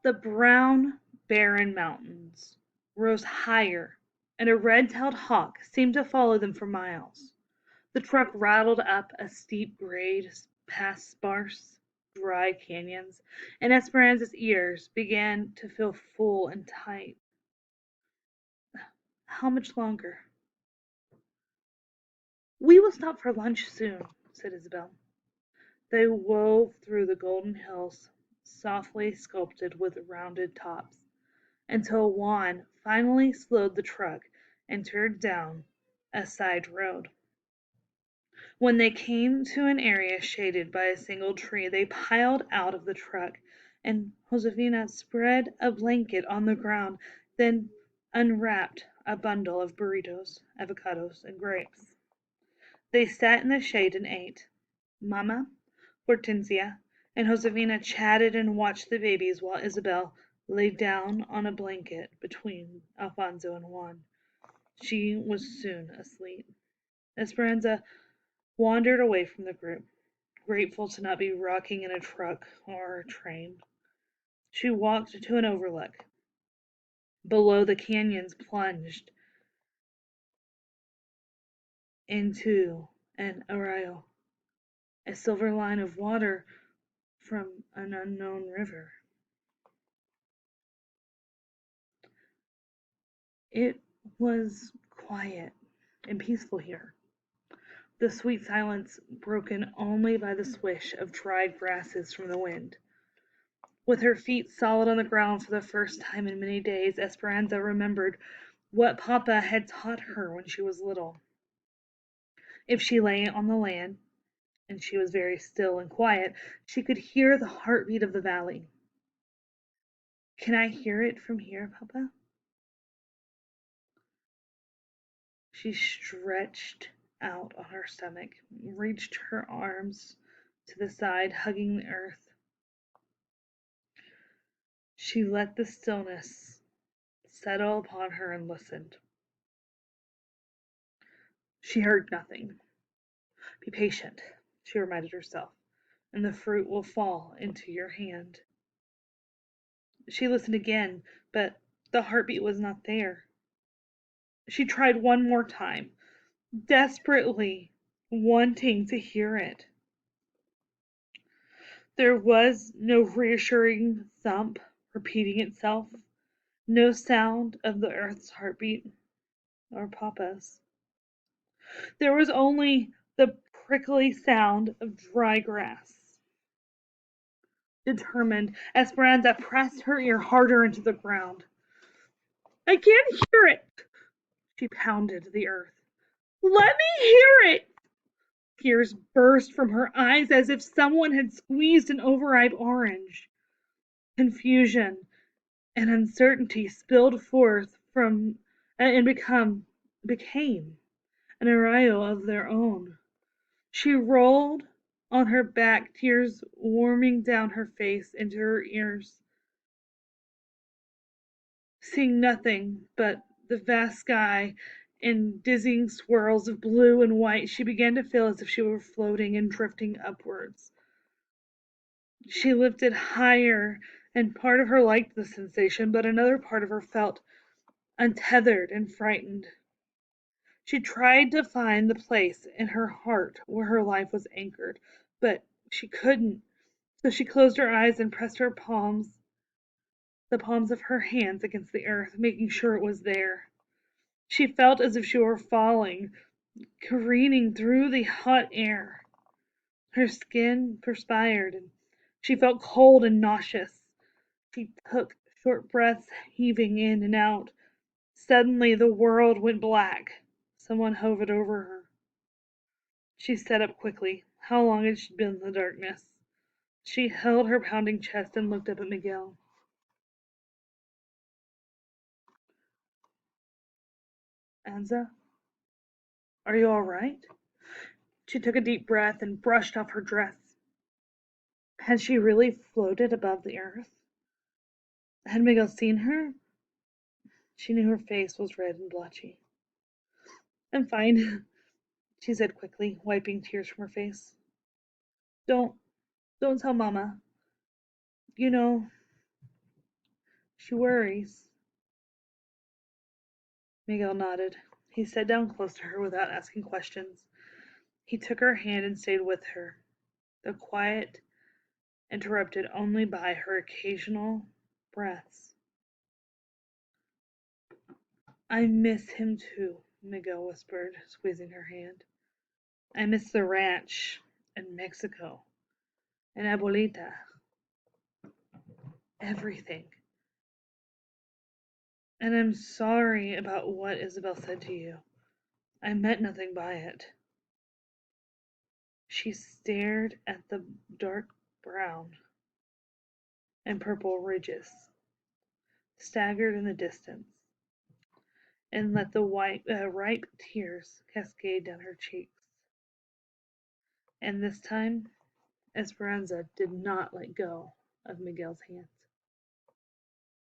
The brown, barren mountains rose higher, and a red-tailed hawk seemed to follow them for miles. The truck rattled up a steep grade past sparse, dry canyons, and Esperanza's ears began to feel full and tight. How much longer? We will stop for lunch soon, said Isabel. They wove through the golden hills, softly sculpted with rounded tops, until Juan finally slowed the truck and turned down a side road. When they came to an area shaded by a single tree, they piled out of the truck, and Josefina spread a blanket on the ground, then unwrapped a bundle of burritos, avocados, and grapes. They sat in the shade and ate. Mama, Hortensia, and Josefina chatted and watched the babies while Isabel lay down on a blanket between Alfonso and Juan. She was soon asleep. Esperanza wandered away from the group, grateful to not be rocking in a truck or a train. She walked to an overlook. Below, the canyons plunged into an arroyo, a silver line of water from an unknown river. It was quiet and peaceful here, the sweet silence broken only by the swish of dried grasses from the wind. With her feet solid on the ground for the first time in many days, Esperanza remembered what Papa had taught her when she was little. If she lay on the land, and she was very still and quiet, she could hear the heartbeat of the valley. Can I hear it from here, Papa? She stretched out on her stomach, reached her arms to the side, hugging the earth. She let the stillness settle upon her and listened. She heard nothing. Be patient, she reminded herself, and the fruit will fall into your hand. She listened again, but the heartbeat was not there. She tried one more time, desperately wanting to hear it. There was no reassuring thump repeating itself, no sound of the earth's heartbeat or Papa's. There was only the prickly sound of dry grass. Determined, Esperanza pressed her ear harder into the ground. I can't hear it, she pounded the earth. Let me hear it! Tears burst from her eyes as if someone had squeezed an overripe orange. Confusion and uncertainty spilled forth from and became an arroyo of their own. She rolled on her back, tears warming down her face into her ears. Seeing nothing but the vast sky in dizzying swirls of blue and white, she began to feel as if she were floating and drifting upwards. She lifted higher, and part of her liked the sensation, but another part of her felt untethered and frightened. She tried to find the place in her heart where her life was anchored, but she couldn't. So she closed her eyes and pressed the palms of her hands against the earth, making sure it was there. She felt as if she were falling, careening through the hot air. Her skin perspired, and she felt cold and nauseous. She took short breaths, heaving in and out. Suddenly the world went black. Someone hovered over her. She sat up quickly. How long had she been in the darkness? She held her pounding chest and looked up at Miguel. Anza, are you all right? She took a deep breath and brushed off her dress. Had she really floated above the earth? Had Miguel seen her? She knew her face was red and blotchy. I'm fine, she said quickly, wiping tears from her face. Don't, don't tell Mama. You know, She worries. Miguel nodded. He sat down close to her without asking questions. He took her hand and stayed with her, the quiet interrupted only by her occasional breaths. I miss him too, Miguel whispered, squeezing her hand. I miss the ranch and Mexico and Abuelita. Everything. And I'm sorry about what Isabel said to you. I meant nothing by it. She stared at the dark brown and purple ridges, staggered in the distance, and let the ripe tears cascade down her cheeks. And this time, Esperanza did not let go of Miguel's hands.